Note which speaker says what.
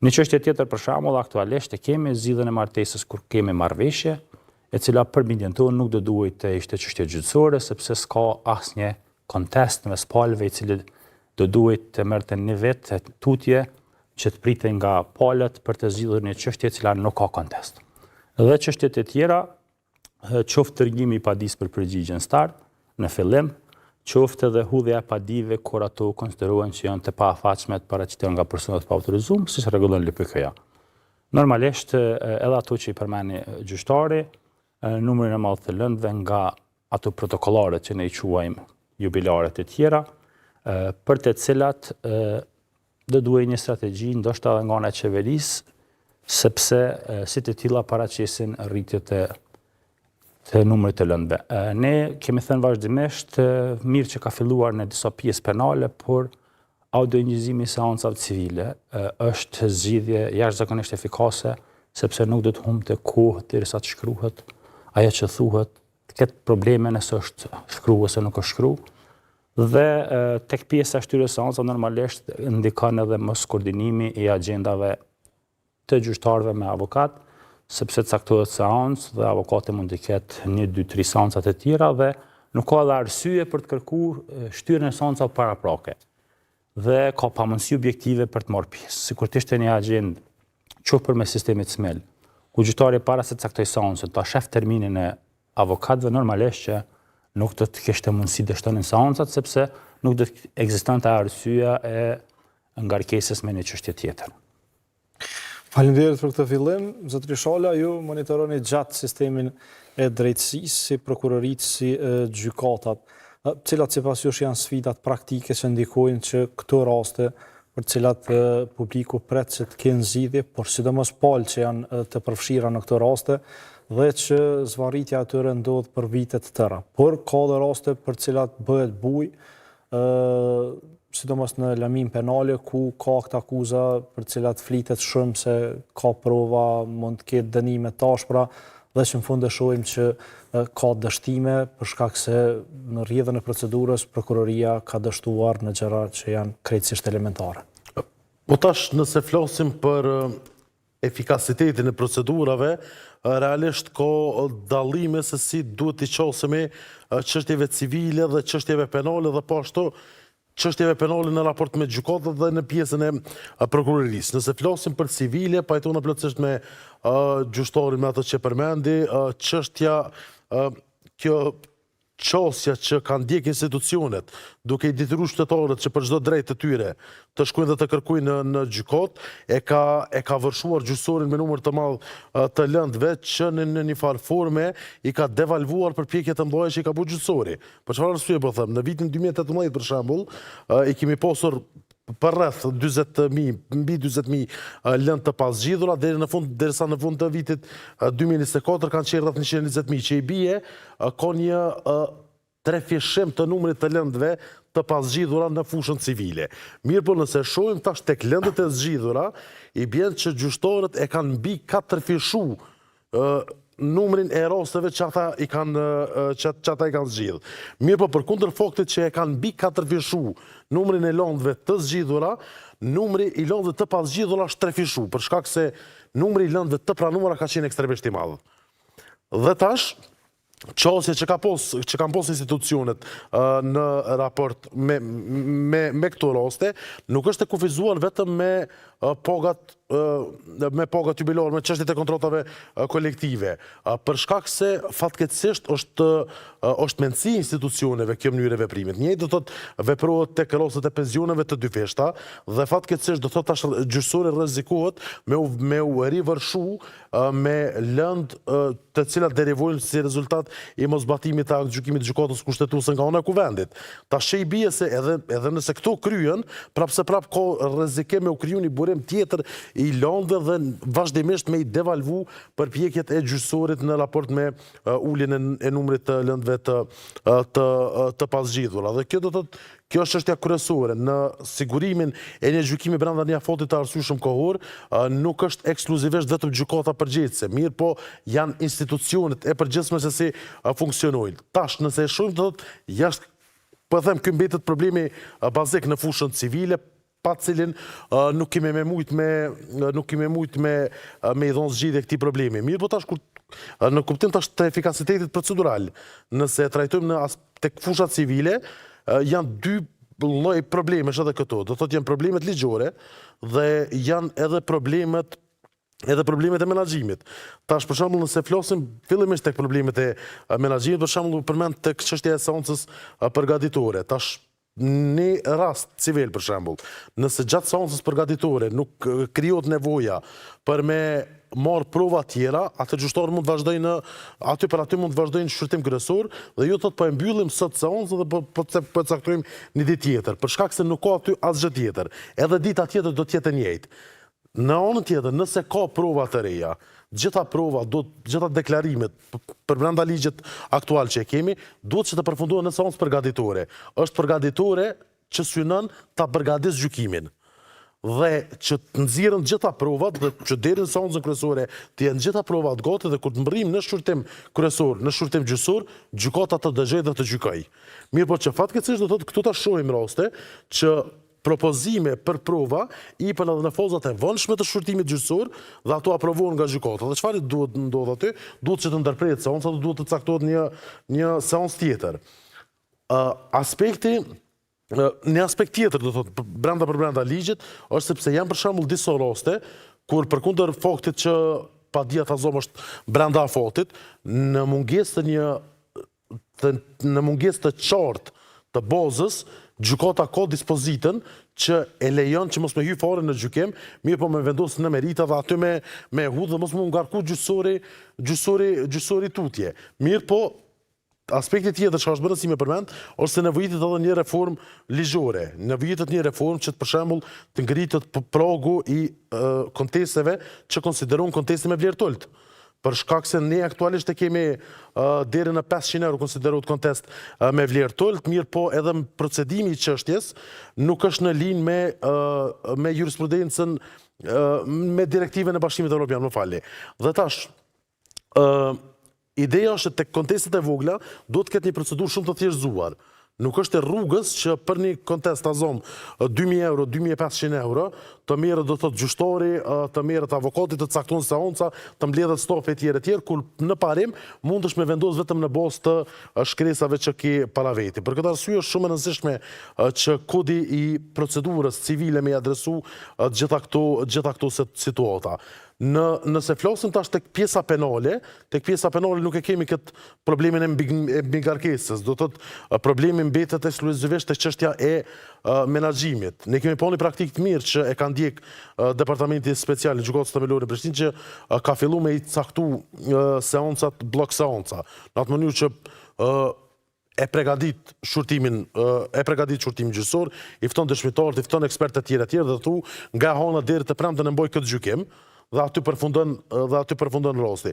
Speaker 1: Një çështje tjetër për shembull aktualisht e kemi zgjidhjen e martesës kur kemi marrëveshje, e cila për bindjen tonë nuk do duhet të ishte çështje gjyqësore sepse s'ka asnjë kontest mes palëve i cili do duhet të merrte një vit tutje që të pritej nga palët për të zgjidhur një çështje e cila nuk ka kontest. Dhe çështjet e tjera, qoftë tërgjimi i padisë për përgjigjen start në fillim, qoftë edhe hudhja e padive kur ato konsiderohen që janë të paafatshme të paraqiten nga personat pa autorizuar, siç rregullon LPK-ja. Normalisht edhe ato që i përmeni gjyqtari, numrin e madh të lëndëve nga ato protokollarët që ne i quajmë jubilaret e tjera, për të cilat do duhej një strategji ndoshta edhe nga ana e qeverisë, sepse si të tilla paraqesin rritjet të numrit të lëndëve. Ne kemi thënë vazhdimisht mirë që ka filluar në disa pjesë penale, por audio-injizimi i seancave civile është zgjidhje jashtëzakonisht efikase, sepse nuk do të humbte kohë derisa të shkruhet ajo që thuhet, të ketë probleme nëse është shkruar ose nuk është shkruar. Dhe tek pjesa e shtyrjes së seancave normalisht ndikon edhe mos koordinimi i agjendave të gjyqtarëve me avokat, sepse caktohet seancë dhe avokati mund të ketë 1, 2, 3 seanca të tjera dhe nuk ka edhe arsye për të kërkuar shtyrjen e seancave paraprake. Dhe ka pamundësi objektive për të marrë pjesë. Sikur të ishte një agjendë, qoftë përmes sistemit SMEL, ku gjyqtari para se të caktoj seancën, ta shef terminin e avokatëve, normalisht që nuk do të kishte mundësi të shtonin seancat, sepse nuk do të ekzistonte arsyeja e ngarkesës me një çështje tjetër.
Speaker 2: Faleminderit për këtë fillim. Zotëri Shala, ju monitoroni gjatë sistemin e drejtësisë, si prokuroritë, si gjykatat, cilat sipas jush janë sfidat praktike që ndikojnë që këto raste për cilat publiku pret që të kenë zgjidhje, por sidomos palë që janë të përfshira në këto raste, dhe që zvarritja atyre ndodh për vite të tëra. Por ka dhe raste për cilat bëhet bujë, sidomos në lëmin penale, ku ka këta akuza për cilat flitet shumë se ka prova, mund të ketë dënime tashpra, dhe që në fund e shohim që ka dështime për shkak se në rrjedhën e procedurës prokuroria ka dështuar në gjëra që janë krejtësisht elementare.
Speaker 3: Po tash nëse flasim për efikasitetin e procedurave, realisht ka dallime se si duhet të qasemi çështjeve civile dhe çështjeve penale dhe po ashtu çështjeve penale në raport me gjykatat dhe në pjesën e prokurorisë. Nëse flasim për civile, pajtona plotësisht me gjyqtarin me atë që përmendi, çështja kjo qasja që kanë ndjek institucionet, duke i detyruar qytetarët që për çdo drejtë të tyre të shkojnë dhe të kërkojnë në gjykat, e ka vërshuar gjyqësorin me numër të madh të lëndëve që në një farë forme i ka devalvuar përpjekjet të mëdha që i ka bërë gjyqësori. Për çfarë arsye po them? Në vitin 2018 për shembull, i kemi pasur për rreth 40.000, mbi 40.000 lëndë të pasgjidhura, derisa në fund të vitit 2024 kanë qenë rreth 120.000, që i bie ka një trefjeshim të numrit të lëndëve të pasgjidhura në fushën civile. Mirë po nëse shohim tash tek lëndët e zgjidhura, i bën që gjyqtarët e kanë mbi 4 numrin e rasteve që ata i kanë zgjidhur. Mirë po përkundër faktit që e kanë mbi 4 numrin e lëndëve të zgjidhura, numri i lëndëve të pasgjidhura është 3 për shkak se numri i lëndëve të pranuara ka qenë ekstremisht i madh. Dhe tash qasje që kanë pos institucionet në raport me këto raste, nuk është e kufizuar vetëm me pagat jubilare, me çështjet e kontratave kolektive, për shkak se fatkeqësisht është mendësi institucioneve kjo mënyrë e veprimit. Njëjtë do thotë veprohet tek rastet e pensioneve të dyfeshta dhe fatkeqësisht do thotë tash gjyqësori rrezikohet me u rivërshu me lëndë të cilat derivojnë si rezultat i mosbatimit të aktgjykimit të gjykatës kushtetuese nga ana e kuvendit. Tash i bie se edhe nëse këto kryen, prapse ka rrezikim me u kriju një burim tjetër i lëndëve dhe vazhdimisht me i devalvu përpjekjet e gjyqësorit në raport me uljen e numrit të lëndëve të pasgjidhura. Dhe kjo do thotë kjo është çështja kryesore në sigurimin e një gjykimi brenda një afatit të arsyeshëm kohor, nuk është ekskluzivisht vetëm gjykata përgjegjëse, mirë po janë institucionet e përgjithshme se si funksionojnë. Tash nëse e shohim do thotë jashtë po them ky mbetet problemi bazik në fushën civile, pa cilin nuk kemi me mujt me i dhonë zgjidhje këtij problemi. Mirë, po tash kur në kuptim tash të efikasitetit procedural, nëse e trajtojmë tek fusha civile, janë dy lloj problemesh edhe këto. Do thotë janë problemet ligjore dhe janë edhe problemet e menaxhimit. Tash për shembull nëse flasim fillimisht tek problemet e menaxhimit, për shembull përmend tek çështja e seancës përgatitore. Tash në rast civil për shembull, nëse gjatë seancës përgatitore nuk krijohet nevoja për me marrë prova tjera, atë gjyqtarë mund të vazhdojnë aty për aty mund të vazhdojnë shërtim kryesor dhe jo thotë po e mbyllim sot seancën dhe po caktojmë një ditë tjetër, për shkak se nuk ka aty asgjë tjetër. Edhe dita tjetër do të jetë e njëjtë. Në anën tjetër, nëse ka prova të reja, gjitha prova, gjitha deklarimet për brenda ligjit aktual që e kemi, duhet që të përfundohen në seancë përgatitore. Është përgatitore që synon ta përgatis gjykimin. Dhe që të nxirren gjitha provat dhe që deri në seancën kryesore të jenë gjitha provat gati dhe kur të mbërrim në shurtim kryesor, në shurtim gjyqësor, gjykata të dëgjojë dhe të gjykojë. Mirë, po që fatkeqësisht do thotë këtu ta shohim raste që propozime për prova i për edhe në fazat e vonshme të shurtimit gjyqësor dhe ato aprovohen nga gjykata. Dhe çfarë duhet ndodh aty? Duhet që të ndërprehet seanca, duhet të caktohet një seancë tjetër. Një aspekt tjetër, do thotë, brenda ligjit, është sepse janë për shembull disa raste kur përkundër faktit që pa dia thazom është brenda afatit, në mungesë të qartë të bazës, gjykata ka dispozitën që e lejon që mos me hy fare në gjykim, mirë po me vendosë në merita dhe aty me hudhë dhe mos me ngarku gjyqësori tutje. Mirë po, aspekti tjetër që është bërë si me përmend, është se nevojitet edhe një reformë ligjore. Nevojitet një reformë që për shembull të ngritet pragu i kontesteve që konsiderohen konteste me vlerë tolt. Për shkak se ne aktualisht e kemi deri në 500 euro konsiderohet kontest me vlerë tolt, mirë po edhe procedimi i çështjes nuk është në linjë me jurisprudencën me direktivën e Bashkimit Evropian, më falni. Dhe tash ideja është tek kontestet e vogla do të ketë një procedurë shumë të thjeshtëzuar. Nuk është e rrugës që për një kontest azom 2.000 euro, 2.500 euro, të merret do thotë gjyqtari, të merret avokati, të cakton seanca, të mbledhet stafi etj, kur në parim mundesh me vendos vetëm në bazë të shkresave që ke para veti. Për këtë arsye është shumë e rëndësishme që kodi i procedurës civile me adresu gjitha këto situata. Nëse flasim tash tek pjesa penale nuk e kemi këtë problemin e mbigarkesës, do thotë problemi mbetet ekskluzivisht tek çështja e menaxhimit. Ne kemi pa një praktikë të mirë që e ka ndjek Departamenti Special i Gjykatës Themelore në Prishtinë që ka filluar me i caktu seancat blok seanca, në atë mënyrë që e përgatit shurtimin gjyqësor, i fton dëshmitarët, i fton ekspertë të tjerë dhe thu nga hana deri të premten e mboj këtë gjykim dhe aty përfundon rasti.